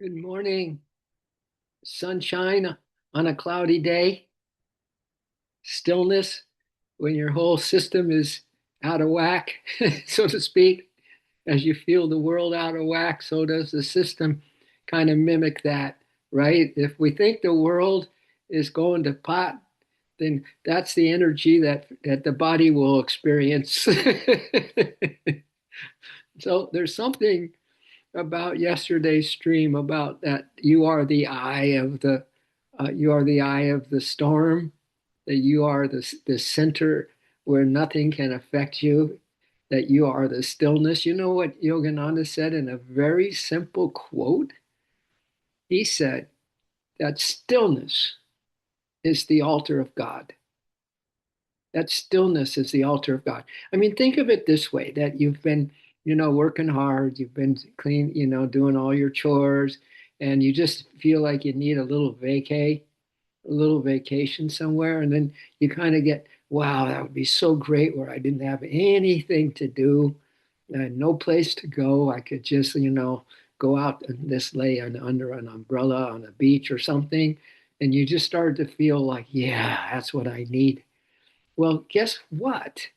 Good morning. Sunshine on a cloudy day, stillness when your whole system is out of whack, so to speak. As you feel the world out of whack, so does the system kind of mimic that, right? If we think the world is going to pot, then that's the energy that the body will experience. So there's something about yesterday's stream about that you are the eye of the storm, that you are the center where nothing can affect you, that you are the stillness. You know what Yogananda said in a very simple quote? He said that stillness is the altar of God. That stillness is the altar of God. I mean, think of it this way, that you've been, working hard, you've been clean, doing all your chores, and you just feel like you need a little vacation somewhere. And then you kind of get, wow, that would be so great where I didn't have anything to do, no place to go. I could just, go out and just lay under an umbrella on a beach or something. And you just start to feel like, yeah, that's what I need. Well, guess what?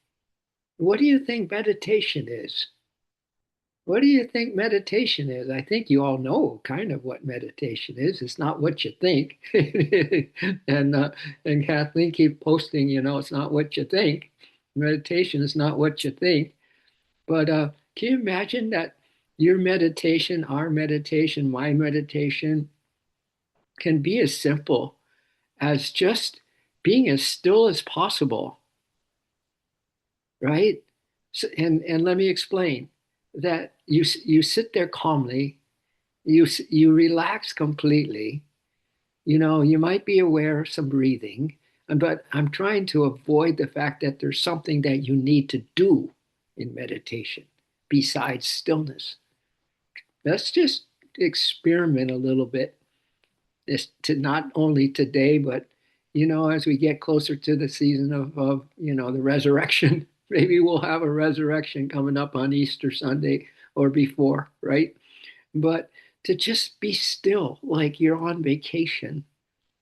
What do you think meditation is? What do you think meditation is? I think you all know kind of what meditation is. It's not what you think. and and Kathleen keep posting, it's not what you think. Meditation is not what you think. But can you imagine that your meditation, our meditation, my meditation can be as simple as just being as still as possible, right? And let me explain that you sit there calmly, you relax completely. You might be aware of some breathing, but I'm trying to avoid the fact that there's something that you need to do in meditation besides stillness. Let's just experiment a little bit, this to not only today, but as we get closer to the season of the resurrection, maybe we'll have a resurrection coming up on Easter Sunday or before, right? But to just be still, like you're on vacation,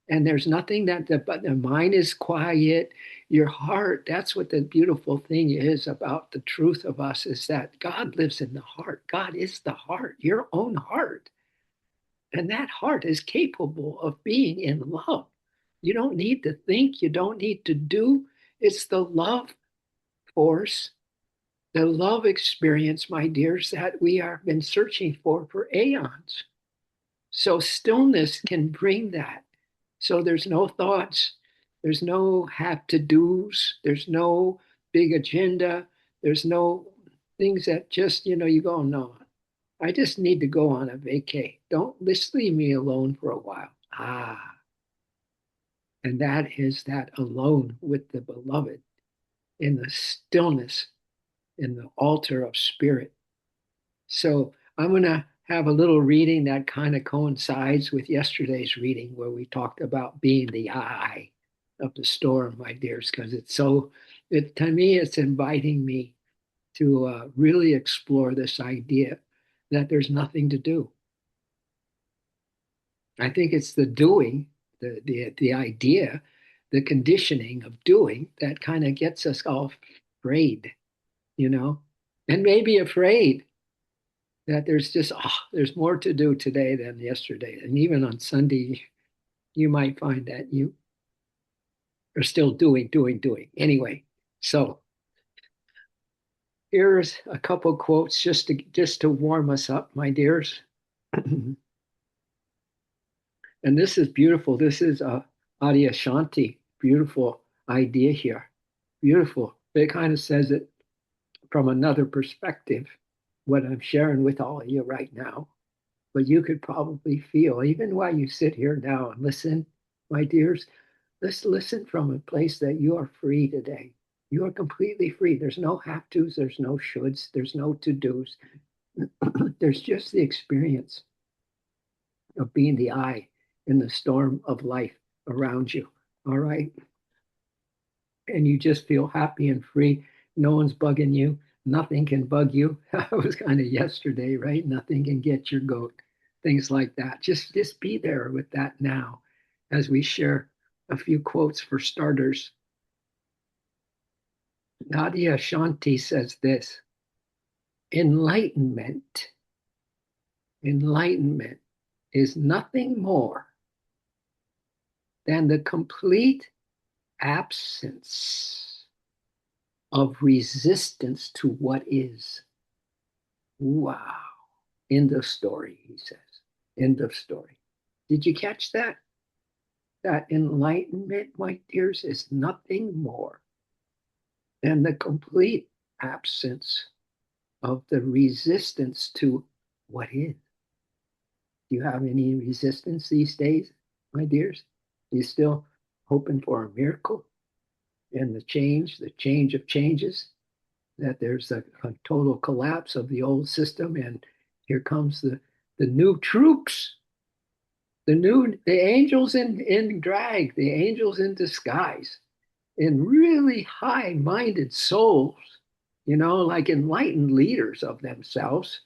and there's nothing but the mind is quiet. Your heart, that's what the beautiful thing is about the truth of us, is that God lives in the heart. God is the heart, your own heart. And that heart is capable of being in love. You don't need to think, you don't need to do. It's the love force, the love experience, my dears, that we have been searching for aeons. So stillness can bring that. So there's no thoughts, there's no have to do's, there's no big agenda, there's no things that just, you go, no, I just need to go on a vacay. Don't just leave me alone for a while. And that is that alone with the beloved in the stillness, in the altar of spirit. So I'm going to have a little reading that kind of coincides with yesterday's reading where we talked about being the eye of the storm, my dears, because to me, it's inviting me to really explore this idea that there's nothing to do. I think it's the doing, the idea, the conditioning of doing that kind of gets us all afraid, you know, and maybe afraid that there's more to do today than yesterday. And even on Sunday, you might find that you are still doing. Anyway, so here's a couple quotes just to warm us up, my dears. And this is beautiful. This is Adi Ashanti. Beautiful idea here. Beautiful. It kind of says it from another perspective, what I'm sharing with all of you right now. But you could probably feel, even while you sit here now and listen, my dears, let's listen from a place that you are free today. You are completely free. There's no have tos, there's no shoulds, there's no to dos. There's just the experience of being the eye in the storm of life around you. All right. And you just feel happy and free. No one's bugging you. Nothing can bug you. That was kind of yesterday, right? Nothing can get your goat. things like that. Just be there with that now as we share a few quotes for starters. Nadia Shanti says this: enlightenment, enlightenment is nothing more than the complete absence of resistance to what is. Wow. End of story, he says. End of story. Did you catch that? That enlightenment, my dears, is nothing more than the complete absence of the resistance to what is. Do you have any resistance these days, my dears? Are you still hoping for a miracle and the change of changes, that there's a total collapse of the old system and here comes the new troops, the angels in drag, the angels in disguise, in really high-minded souls, like enlightened leaders of themselves,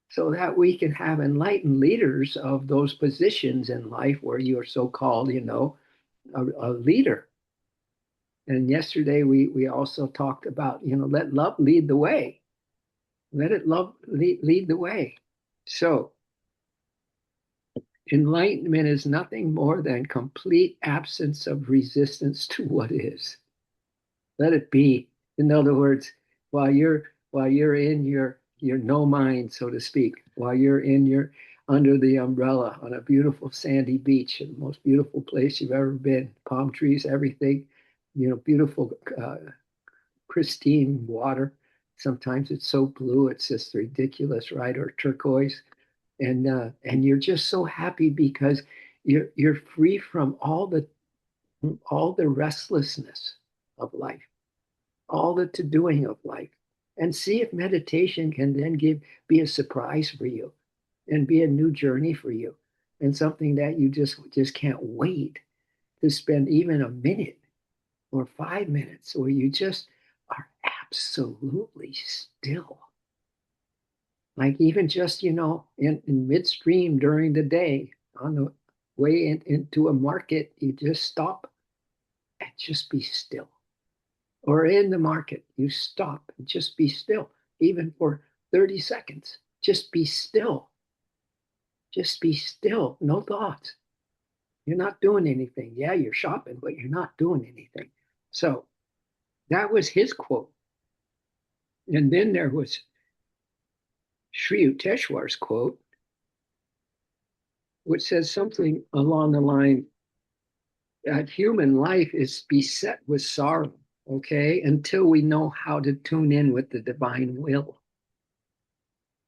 so that we can have enlightened leaders of those positions in life where you are so-called, a leader. And yesterday we also talked about, let love lead the way. Let it love lead the way. So enlightenment is nothing more than complete absence of resistance to what is. Let it be. In other words, while you're in your no mind, so to speak, while you're in your under the umbrella on a beautiful sandy beach, the most beautiful place you've ever been, palm trees, everything, beautiful pristine water. Sometimes it's so blue, it's just ridiculous, right? Or turquoise, and you're just so happy because you're free from all the restlessness of life, all the to doing of life, and see if meditation can then be a surprise for you and be a new journey for you, and something that you just can't wait to spend even a minute or 5 minutes where you just are absolutely still. Like even just, in midstream during the day on the way into a market, you just stop and just be still. Or in the market, you stop and just be still, even for 30 seconds. Just be still. Just be still. No thoughts. You're not doing anything. Yeah, you're shopping, but you're not doing anything. So that was his quote. And then there was Sri Yukteswar's quote, which says something along the line that human life is beset with sorrow, okay, until we know how to tune in with the divine will,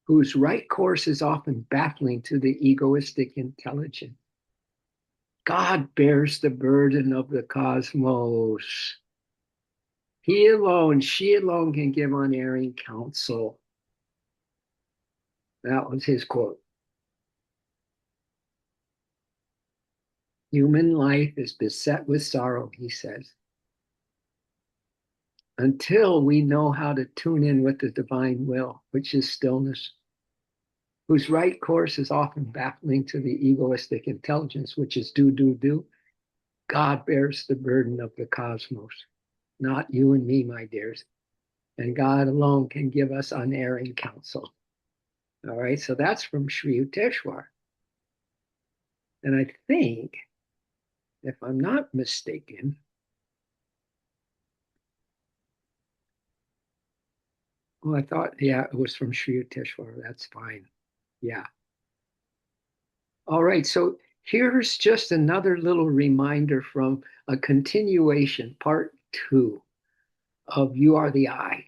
whose right course is often baffling to the egoistic intelligence. God bears the burden of the cosmos. He alone, she alone can give unerring counsel. That was his quote. Human life is beset with sorrow, he says, until we know how to tune in with the divine will, which is stillness, whose right course is often baffling to the egoistic intelligence, which is do, do, do. God bears the burden of the cosmos, not you and me, my dears. And God alone can give us unerring counsel. All right, so that's from Sri Yukteswar. And I think, if I'm not mistaken, well, I thought, yeah, it was from Sri Yukteswar. That's fine. Yeah. All right, so here's just another little reminder from a continuation, part 2 of You Are the I.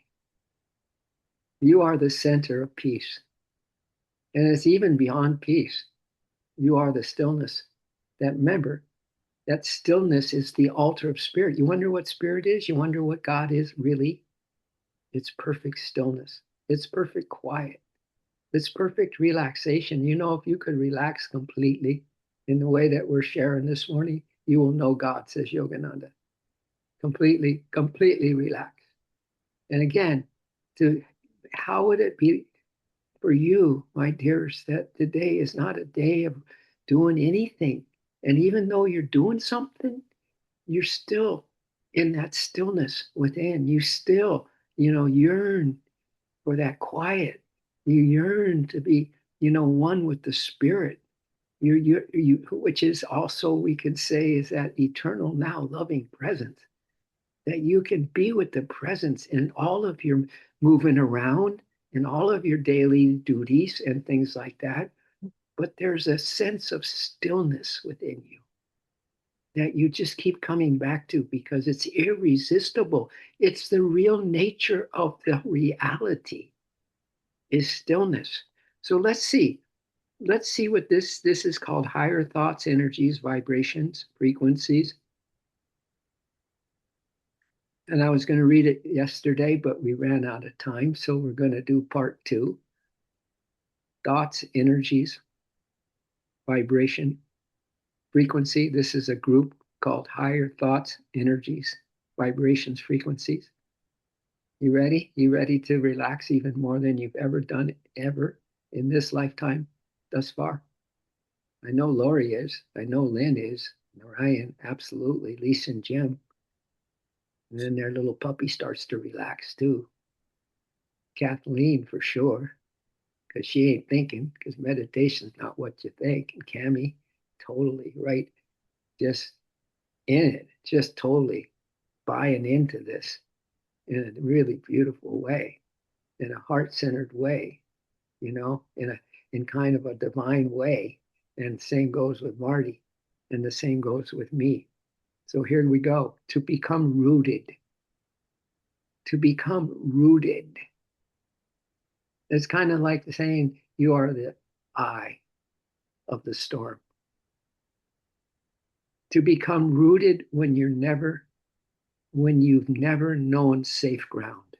You are the center of peace. And it's even beyond peace. You are the stillness. That remember, that stillness is the altar of spirit. You wonder what spirit is? You wonder what God is really? It's perfect stillness. It's perfect quiet. It's perfect relaxation. If you could relax completely in the way that we're sharing this morning, you will know God, says Yogananda. Completely, completely relax. And again, how would it be for you, my dears, that today is not a day of doing anything. And even though you're doing something, you're still in that stillness within. You still, yearn for that quiet. You yearn to be, one with the spirit. Which is also, we could say, is that eternal now loving presence, that you can be with the presence in all of your moving around in all of your daily duties and things like that. But there's a sense of stillness within you that you just keep coming back to because it's irresistible. It's the real nature of the reality is stillness. So let's see. Let's see what this is called: higher thoughts, energies, vibrations, frequencies. And I was going to read it yesterday, but we ran out of time. So we're going to do part two: thoughts, energies, vibration, frequency. This is a group called higher thoughts, energies, vibrations, frequencies. You ready? You ready to relax even more than you've ever done ever in this lifetime thus far? I know Lori is. I know Lynn is. Ryan, absolutely. Lisa and Jim. And then their little puppy starts to relax too. Kathleen, for sure, because she ain't thinking, because meditation's not what you think. And Cami, totally right. Just in it, just totally buying into this in a really beautiful way, in a heart-centered way, in kind of a divine way. And the same goes with Marty, and the same goes with me. So here we go. To become rooted. To become rooted. It's kind of like saying you are the eye of the storm. To become rooted when you've never known safe ground.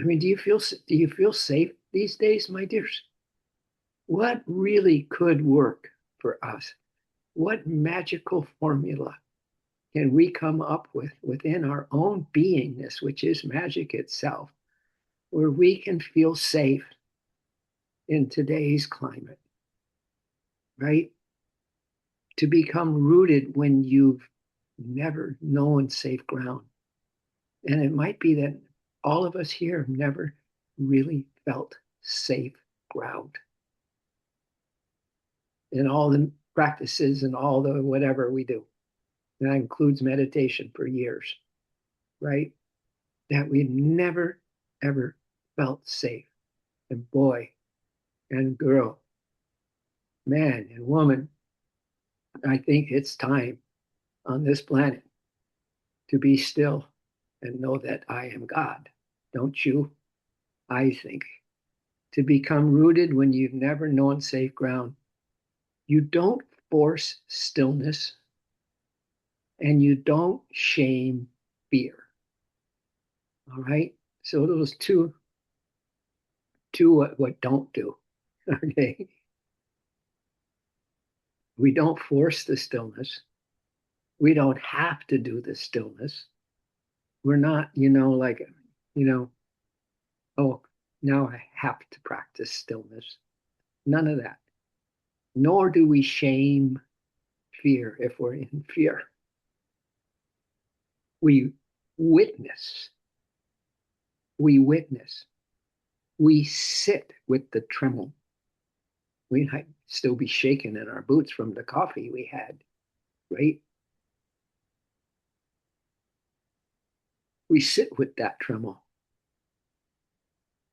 I mean, do you feel safe these days, my dears? What really could work for us? What magical formula can we come up with within our own beingness, which is magic itself, where we can feel safe in today's climate, right? To become rooted when you've never known safe ground. And it might be that all of us here have never really felt safe ground in all the practices and all the whatever we do. And that includes meditation for years, right? That we never, ever felt safe. And boy and girl, man and woman, I think it's time on this planet to be still and know that I am God. Don't you? I think. To become rooted when you've never known safe ground. You don't force stillness and you don't shame fear. All right. So those two what don't do. Okay. We don't force the stillness. We don't have to do the stillness. We're not, like, oh, now I have to practice stillness. None of that. Nor do we shame fear if we're in fear. We witness. We witness. We sit with the tremble. We might still be shaking in our boots from the coffee we had, right? We sit with that tremble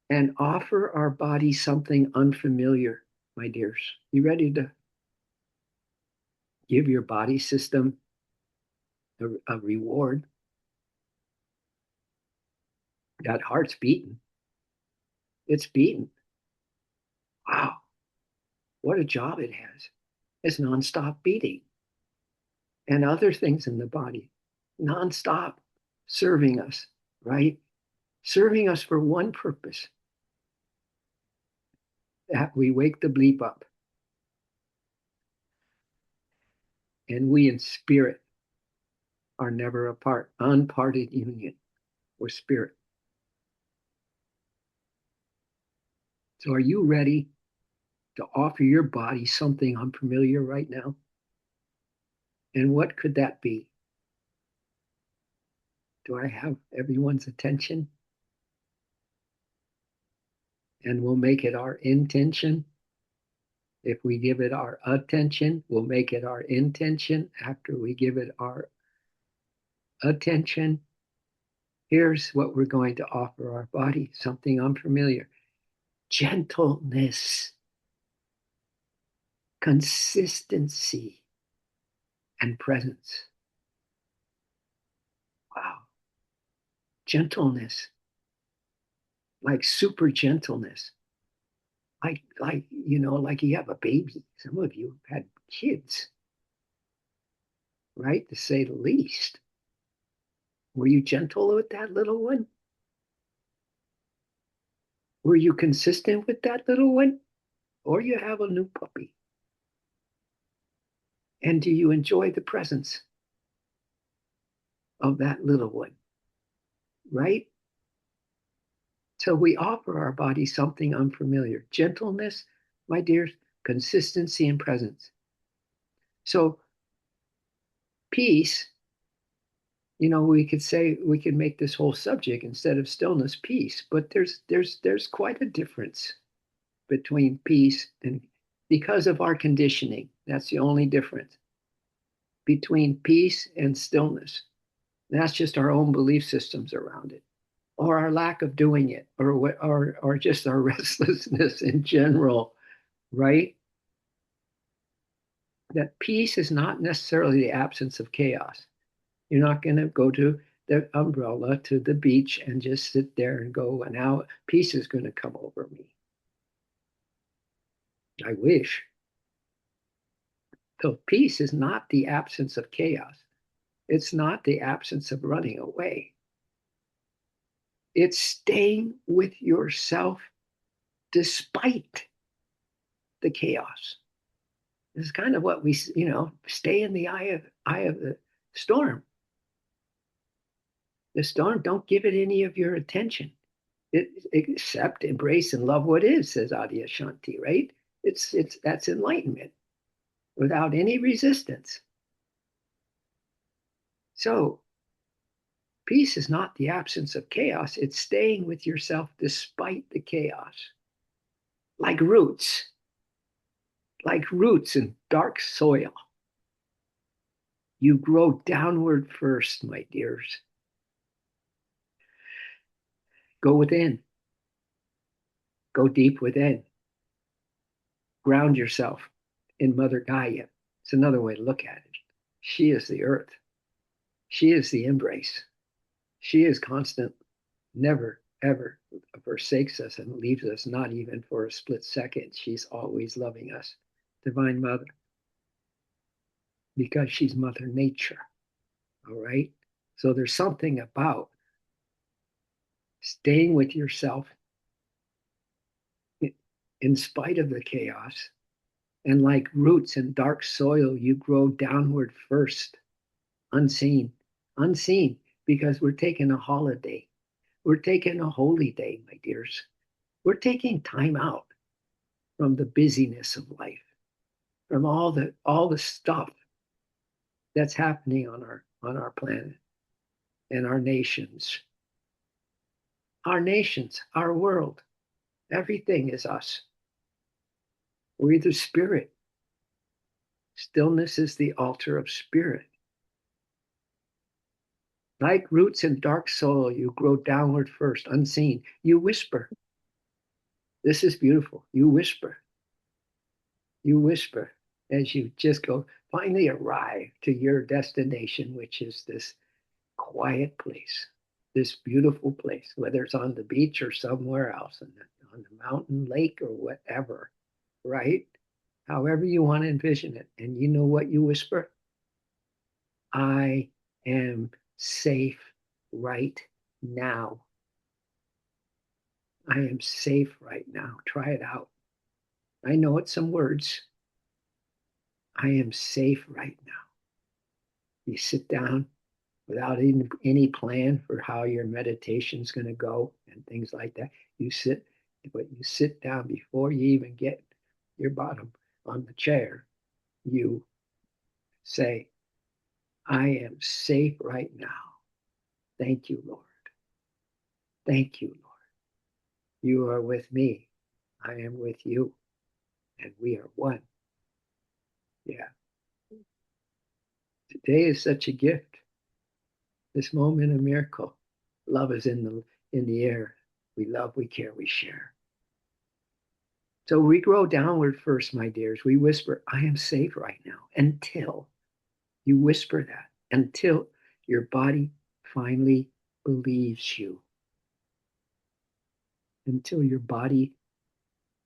and offer our body something unfamiliar, my dears. You ready to give your body system a reward? That heart's beating. It's beating. Wow, what a job it has. It's nonstop beating. And other things in the body, nonstop serving us, right? Serving us for one purpose, that we wake the bleep up and we in spirit are never apart, unparted union with spirit. So, are you ready to offer your body something unfamiliar right now? And what could that be? Do I have everyone's attention? And we'll make it our intention. If we give it our attention, we'll make it our intention. After we give it our attention, here's what we're going to offer our body, something unfamiliar: gentleness, consistency, and presence. Wow. Gentleness, like super gentleness. Like you have a baby. Some of you have had kids, right? To say the least. Were you gentle with that little one? Were you consistent with that little one? Or you have a new puppy? And do you enjoy the presence of that little one? Right? So we offer our body something unfamiliar: gentleness, my dears, consistency, and presence. So peace, we could say, we could make this whole subject, instead of stillness, peace. But there's quite a difference between peace and, because of our conditioning. That's the only difference between peace and stillness. That's just our own belief systems around it, or our lack of doing it, or just our restlessness in general, right? That peace is not necessarily the absence of chaos. You're not going to go to the umbrella to the beach and just sit there and go, and now peace is going to come over me. I wish. So peace is not the absence of chaos. It's not the absence of running away. It's staying with yourself despite the chaos. This is kind of what we, stay in the eye of the storm. The storm, don't give it any of your attention. Accept, embrace, and love what is, says Adya Shanti, right? It's that's enlightenment without any resistance. So peace is not the absence of chaos, it's staying with yourself despite the chaos. Like roots, like roots in dark soil. You grow downward first, my dears. Go within, go deep within. Ground yourself in Mother Gaia. It's another way to look at it. She is the earth. She is the embrace. She is constant, never, ever forsakes us and leaves us, not even for a split second. She's always loving us. Divine Mother, because she's Mother Nature. All right? So there's something about staying with yourself in spite of the chaos. And like roots in dark soil, you grow downward first, unseen, unseen, because we're taking a holiday. We're taking a holy day, my dears. We're taking time out from the busyness of life, from all the stuff that's happening on our planet and our nations. Our nations, our world, everything is us. We're the spirit. Stillness is the altar of spirit. Like roots in dark soil, you grow downward first, unseen. You whisper. This is beautiful. You whisper. You whisper as you just go, finally arrive to your destination, which is this quiet place, this beautiful place, whether it's on the beach or somewhere else, on the mountain, lake, or whatever, right? However you want to envision it. And you know what you whisper? I am safe right now. I am safe right now. Try it out. I know it's some words. I am safe right now. You sit down without any plan for how your meditation is going to go and things like that. You sit But you sit down before you even get your bottom on the chair. You say, I am safe right now. Thank you, Lord. Thank you, Lord. You are with me. I am with you. And we are one. Yeah. Today is such a gift. This moment of miracle. Love is in the air. We love, we care, we share. So we grow downward first, my dears. We whisper, I am safe right now, until you whisper that, until your body finally believes you. Until your body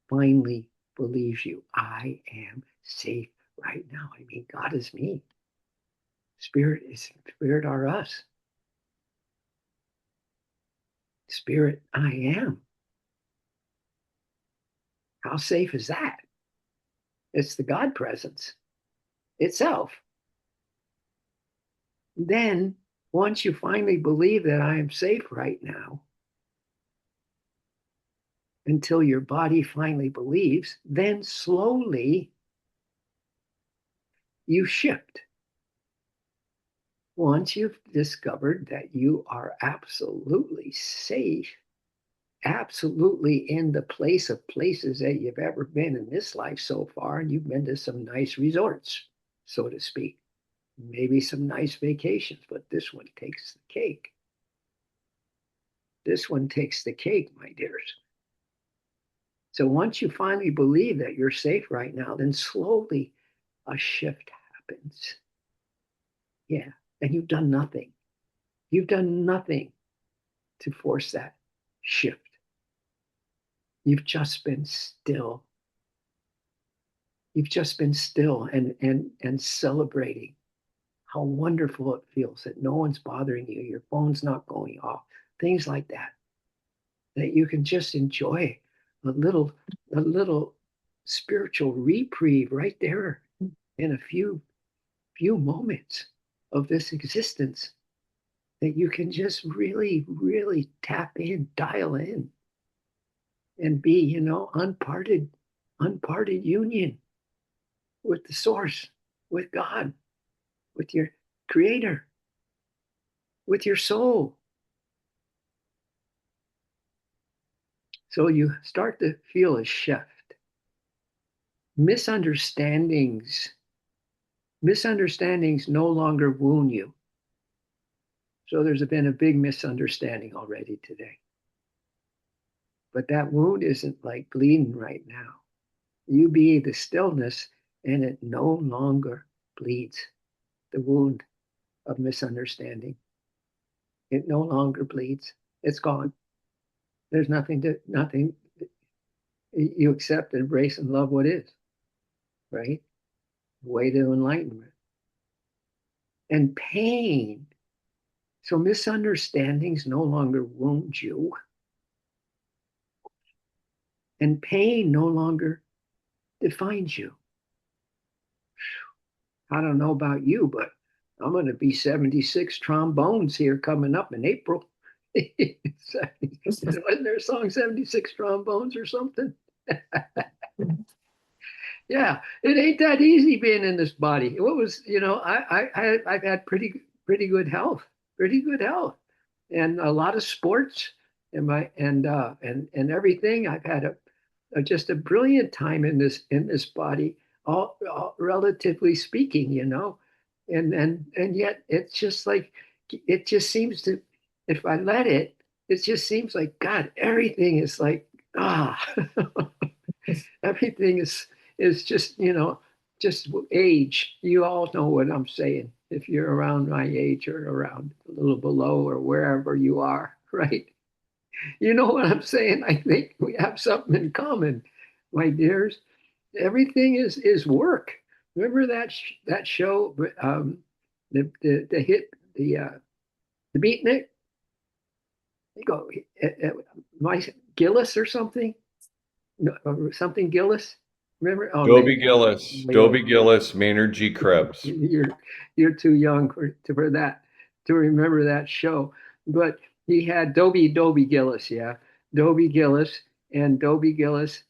finally believes you. I am safe right now. I mean, God is me. Spirit are us. Spirit, I am. How safe is that? It's the God presence itself. Then, once you finally believe that I am safe right now, until your body finally believes, then slowly you shift. Once you've discovered that you are absolutely safe, absolutely in the place of places that you've ever been in this life so far, and you've been to some nice resorts, so to speak, maybe some nice vacations, but this one takes the cake. This one takes the cake, my dears. So once you finally believe that you're safe right now, then slowly a shift happens. Yeah. And you've done nothing. You've done nothing to force that shift. You've just been still. You've just been still and celebrating how wonderful it feels that no one's bothering you, your phone's not going off, things like that. That you can just enjoy a little a little spiritual reprieve right there in a few moments of this existence, that you can just really, really tap in, dial in, and be, unparted union with the source, with God, with your creator, with your soul. So you start to feel a shift. Misunderstandings, misunderstandings no longer wound you. So there's been a big misunderstanding already today. But that wound isn't like bleeding right now. You be the stillness, and it no longer bleeds. The wound of misunderstanding. It no longer bleeds. It's gone. There's nothing. You accept, embrace, and love what is, right? Way to enlightenment. And pain. So misunderstandings no longer wound you, and pain no longer defines you. I don't know about you, but I'm going to be 76 trombones here coming up in April. Wasn't there a song 76 trombones or something? Yeah, it ain't that easy being in this body. What was, I've had pretty good health, pretty good health, and a lot of sports, and everything. I've had just a brilliant time in this body, all relatively speaking, and yet it's just like it just seems to, if I let it, it just seems like God, everything is like everything is just just age. You all know what I'm saying if you're around my age or around a little below or wherever you are, right? You know what I'm saying? I think we have something in common, my dears. Everything is work. Remember that show, the hit, the beatnik? You go, my Gillis or something, no, or something Gillis. Remember? Oh, maybe Dobie Gillis, Maynard G. Krebs. you're too young for that to remember that show. But he had Dobie Gillis, yeah, Dobie Gillis, And Dobie Gillis,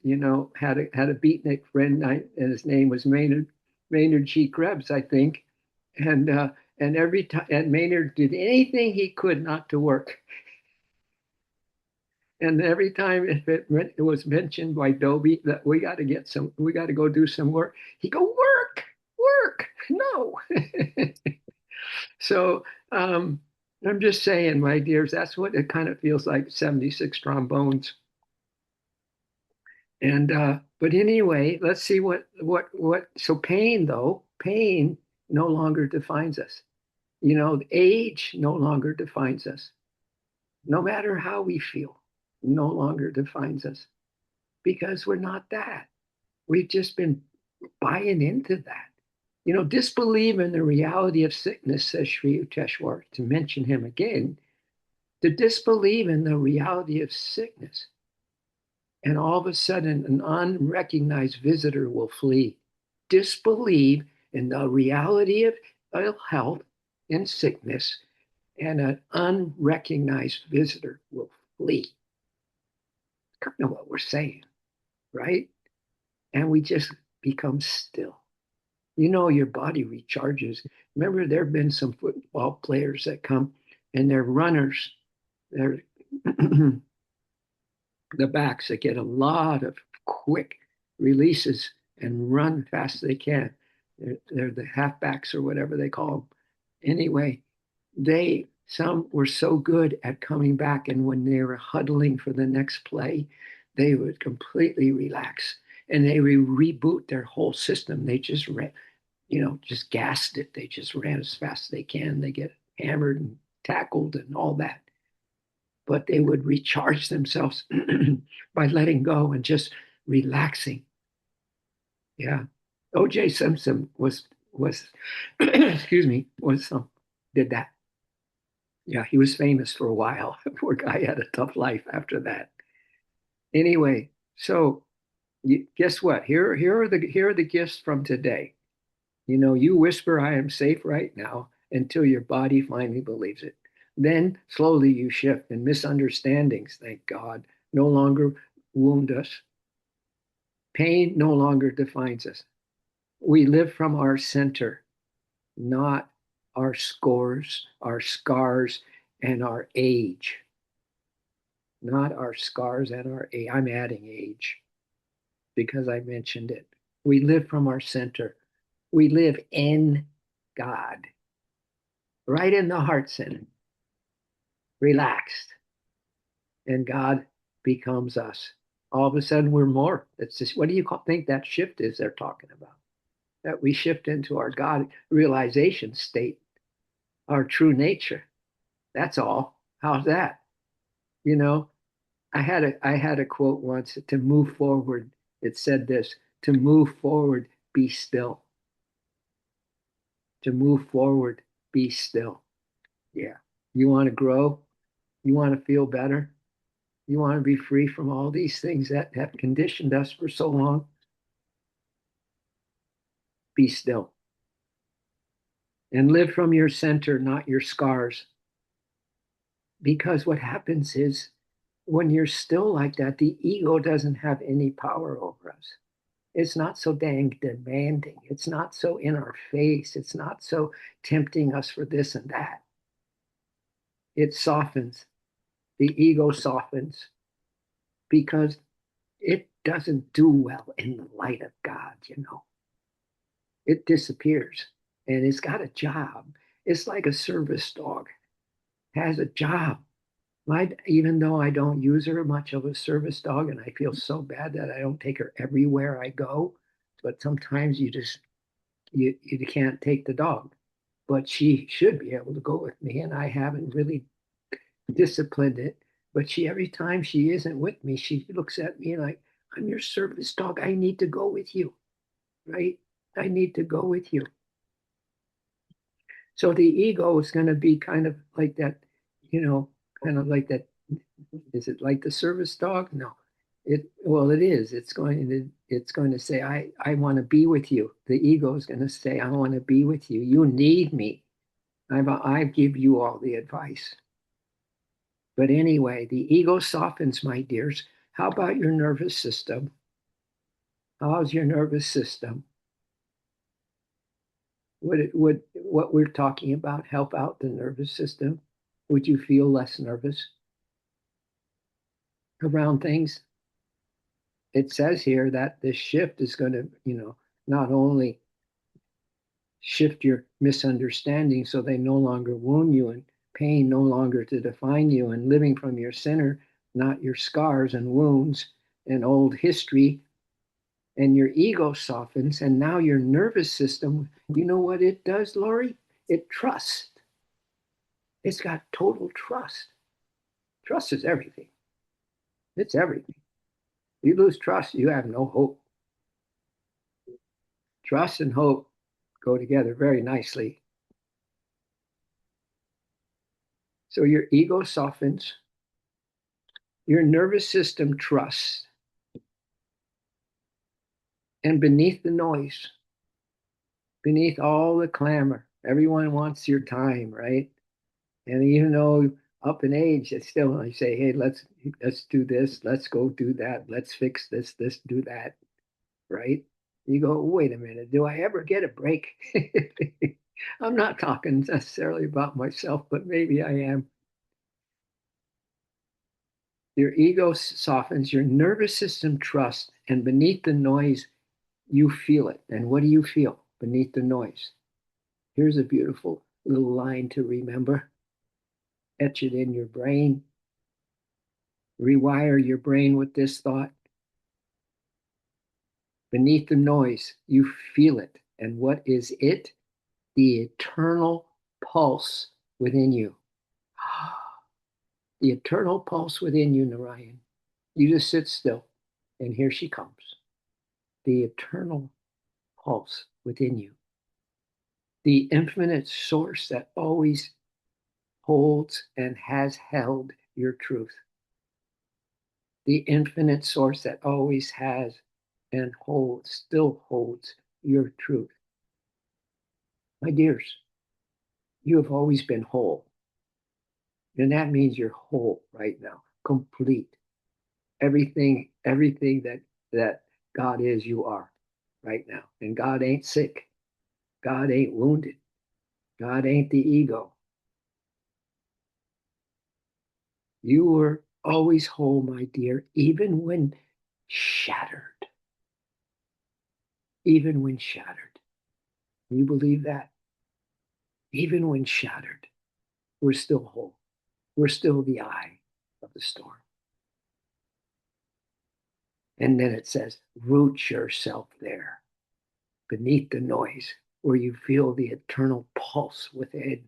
had a beatnik friend, and his name was Maynard G. Krebs, I think. And every time, and Maynard did anything he could not to work. And every time it was mentioned by Dobie that we got to go do some work, he go work, no. So I'm just saying, my dears, that's what it kind of feels like. 76 trombones. And but anyway, let's see what. So pain no longer defines us. Age no longer defines us. No matter how we feel, no longer defines us because we're not that. We've just been buying into that. Disbelieve in the reality of sickness, says Sri Yukteswar, to mention him again, to disbelieve in the reality of sickness. And all of a sudden, an unrecognized visitor will flee. Disbelieve in the reality of ill health and sickness, and an unrecognized visitor will flee. Kind of what we're saying, right? And we just become still. Your body recharges. Remember, there have been some football players that come and they're runners. They're the backs that get a lot of quick releases and run fast as they can. They're the halfbacks or whatever they call them. Anyway, some were so good at coming back, and when they were huddling for the next play, they would completely relax and they would reboot their whole system. They just ran, just gassed it. They just ran as fast as they can. They get hammered and tackled and all that, but they would recharge themselves by letting go and just relaxing. Yeah. O.J. Simpson was excuse me, was did that. Yeah, he was famous for a while. Poor guy had a tough life after that. Anyway, so guess what? Here are the gifts from today. You whisper, I am safe right now, until your body finally believes it. Then slowly you shift, and misunderstandings, thank God, no longer wound us. Pain no longer defines us. We live from our center, not our scores, our scars, and our age. Not our scars and our age. I'm adding age because I mentioned it. We live from our center. We live in God, right in the heart center, relaxed, and God becomes us. All of a sudden, we're more. It's just, what do you think that shift is they're talking about? That we shift into our God realization state, our true nature. That's all. How's that? You know, I had a quote once, to move forward. It said this: to move forward, be still. To move forward, be still. Yeah. You want to grow? You want to feel better? You want to be free from all these things that have conditioned us for so long? Be still and live from your center, not your scars. Because what happens is, when you're still like that, the ego doesn't have any power over us. It's not so dang demanding. It's not so in our face. It's not so tempting us for this and that. It softens. The ego softens because it doesn't do well in the light of God. It disappears, and it's got a job. It's like a service dog, has a job. Even though I don't use her much of a service dog, and I feel so bad that I don't take her everywhere I go, but sometimes you can't take the dog. But she should be able to go with me, and I haven't really disciplined it. But every time she isn't with me, she looks at me like, I'm your service dog. I need to go with you, right? I need to go with you. So the ego is going to be kind of like that, you know, kind of like that. Is it like the service dog? No. It is. It's going to say, I want to be with you. The ego is going to say, I want to be with you. You need me. I give you all the advice. But anyway, the ego softens, my dears. How about your nervous system? How's your nervous system? Would what we're talking about help out the nervous system? Would you feel less nervous around things? It says here that this shift is going to, not only shift your misunderstanding so they no longer wound you and pain no longer to define you and living from your center, not your scars and wounds and old history, and your ego softens, and now your nervous system, you know what it does, Lori? It trusts. It's got total trust. Trust is everything. It's everything. You lose trust, you have no hope. Trust and hope go together very nicely. So your ego softens, your nervous system trusts, and beneath the noise, beneath all the clamor, everyone wants your time, right? And even though up in age, it's still I say, hey, let's do this, let's go do that, let's fix this, do that, right? You go, wait a minute, do I ever get a break? I'm not talking necessarily about myself, but maybe I am. Your ego softens, your nervous system trusts, and beneath the noise, you feel it. And what do you feel beneath the noise? Here's a beautiful little line to remember. Etch it in your brain. Rewire your brain with this thought. Beneath the noise, you feel it. And what is it? The eternal pulse within you. The eternal pulse within you, Narayan. You just sit still, and here she comes. The eternal pulse within you. The infinite source that always holds and has held your truth. The infinite source that always has and holds, still holds your truth. My dears, you have always been whole. And that means you're whole right now, complete. Everything that God is, you are right now. And God ain't sick. God ain't wounded. God ain't the ego. You were always whole, my dear, even when shattered. Even when shattered. You believe that? Even when shattered, we're still whole. We're still the eye of the storm. And then it says, root yourself there, beneath the noise, where you feel the eternal pulse within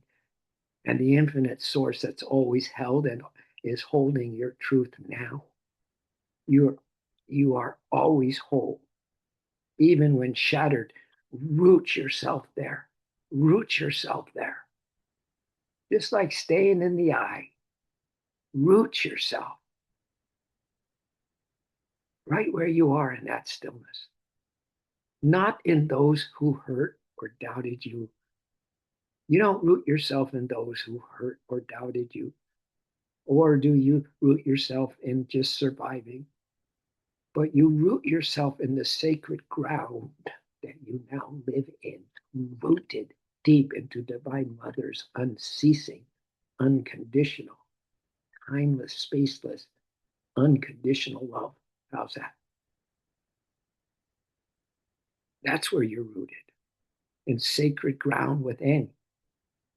and the infinite source that's always held and is holding your truth now. You are always whole, even when shattered. Root yourself there. Root yourself there. Just like staying in the eye. Root yourself right where you are in that stillness. Not in those who hurt or doubted you. You don't root yourself in those who hurt or doubted you. Or do you root yourself in just surviving? But you root yourself in the sacred ground that you now live in, rooted deep into Divine Mother's unceasing, unconditional, timeless, spaceless, unconditional love. How's that? That's where you're rooted, in sacred ground within,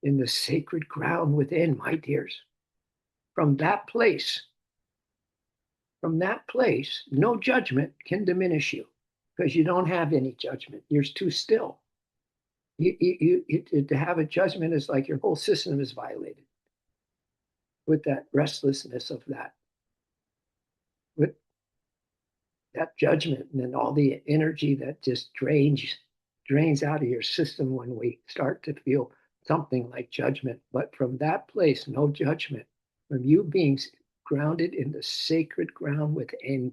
in the sacred ground within, my dears. From that place, no judgment can diminish you because you don't have any judgment. You're too still. To have a judgment is like your whole system is violated with that restlessness of that, with that judgment, and then all the energy that just drains out of your system when we start to feel something like judgment. But from that place, no judgment, from you being grounded in the sacred ground within,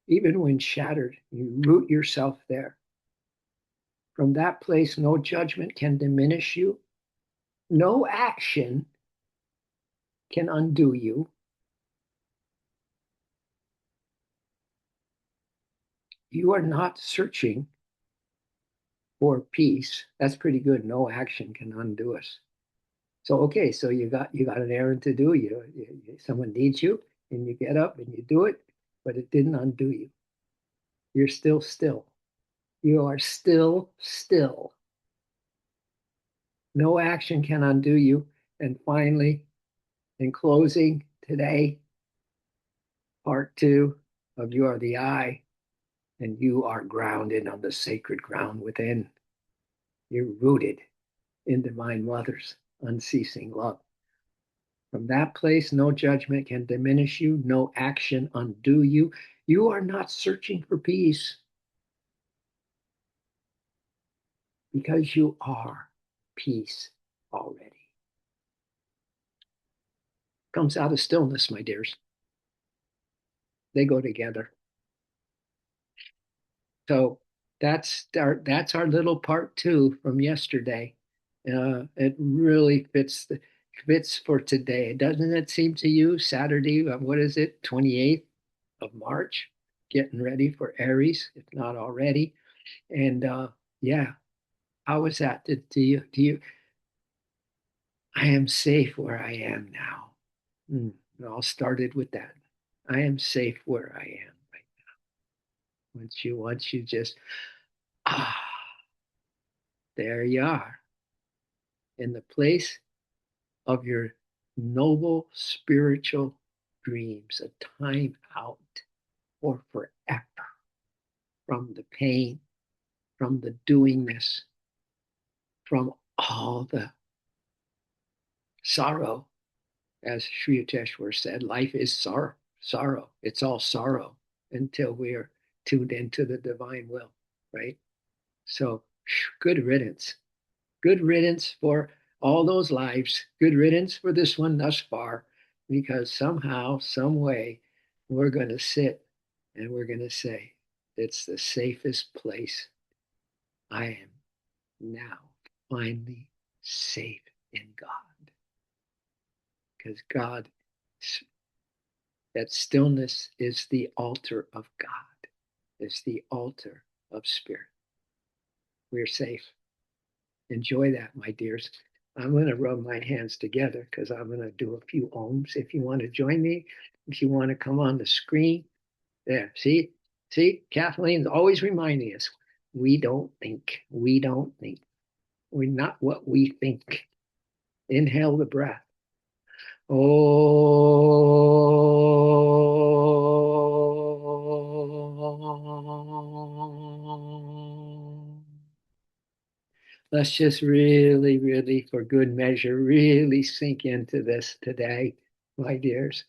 even when shattered, you root yourself there. From that place, no judgment can diminish you. No action can undo you. you are not searching for peace. That's pretty good. No action can undo us. So okay, so you got an errand to do. Someone needs you, and you get up and you do it, but it didn't undo you. You're still still. You are still still. No action can undo you. And finally, in closing today, part two of You Are the I, and you are grounded on the sacred ground within. You're rooted in Divine Mother's unceasing love. From that place, no judgment can diminish you, no action undo you. You are not searching for peace because you are peace already. Comes out of stillness, my dears. They go together. So that's our little part two from yesterday. It really fits for today. Doesn't it seem to you? Saturday, what is it? 28th of March, getting ready for Aries, if not already. And yeah, how was that? Do you? I am safe where I am now. It all started with that. I am safe where I am. Right? Once you just ah, there you are in the place of your noble spiritual dreams, a time out or forever from the pain, from the doingness, from all the sorrow. As Sri Yukteswar said, life is sorrow. Sorrow. It's all sorrow until we are tuned into the divine will, right? So, good riddance. Good riddance for all those lives. Good riddance for this one thus far, because somehow, some way, we're going to sit and we're going to say, it's the safest place. I am now finally safe in God. Because God, that stillness is the altar of God, it's the altar of spirit. We're safe. Enjoy that, my dears. I'm going to rub my hands together because I'm going to do a few ohms. If you want to join me, if you want to come on the screen, there. See, Kathleen's always reminding us we don't think. We don't think. We're not what we think. Inhale the breath. Oh. Let's just really, really, for good measure, really sink into this today, my dears.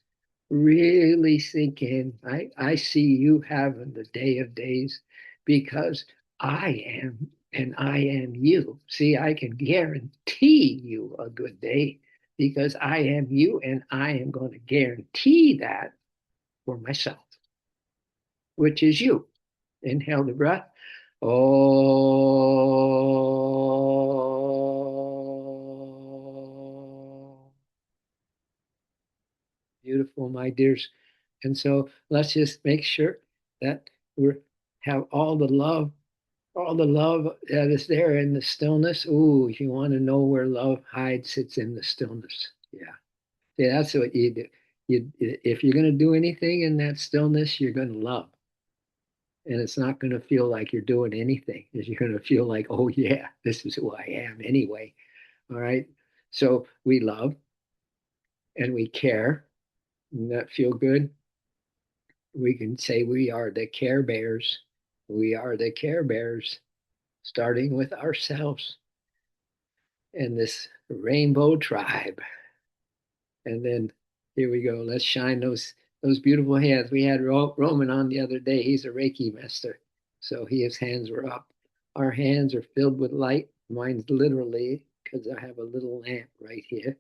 Really sink in. I see you having the day of days because I am and I am you. See, I can guarantee you a good day because I am you and I am going to guarantee that for myself, which is you. Inhale the breath. Oh, beautiful, my dears. And so let's just make sure that we have all the love that is there in the stillness. Ooh, if you want to know where love hides, it's in the stillness. Yeah. Yeah, that's what you do. If you're going to do anything in that stillness, you're going to love. And it's not going to feel like you're doing anything. You're going to feel like, oh, yeah, this is who I am anyway. All right. So we love and we care. And that feel good. We can say we are the care bears. We are the care bears, starting with ourselves and this rainbow tribe. And then here we go. Let's shine those beautiful hands. We had Roman on the other day. He's a Reiki master, so his hands were up. Our hands are filled with light. Mine's literally because I have a little lamp right here,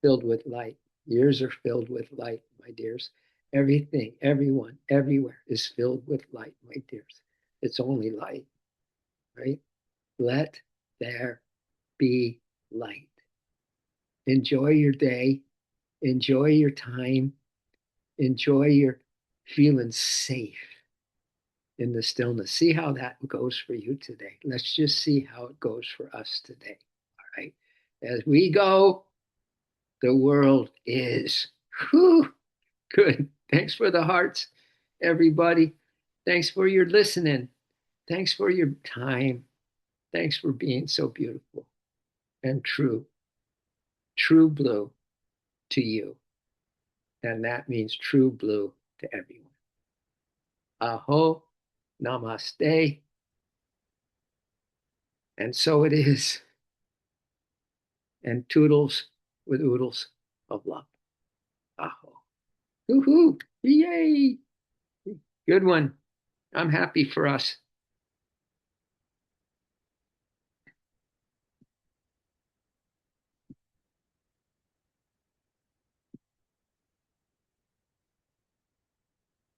filled with light. Yours are filled with light, my dears. Everything, everyone, everywhere is filled with light, my dears. It's only light, right? Let there be light. Enjoy your day. Enjoy your time. Enjoy your feeling safe. in the stillness. See how that goes for you today. Let's just see how it goes for us today. All right. As we go, the world is. Whew, good. Thanks for the hearts, everybody. Thanks for your listening. Thanks for your time. Thanks for being so beautiful and true. True blue to you. And that means true blue to everyone. Aho, namaste. And so it is. And toodles with oodles of love. Aho. Woohoo. Yay. Good one. I'm happy for us.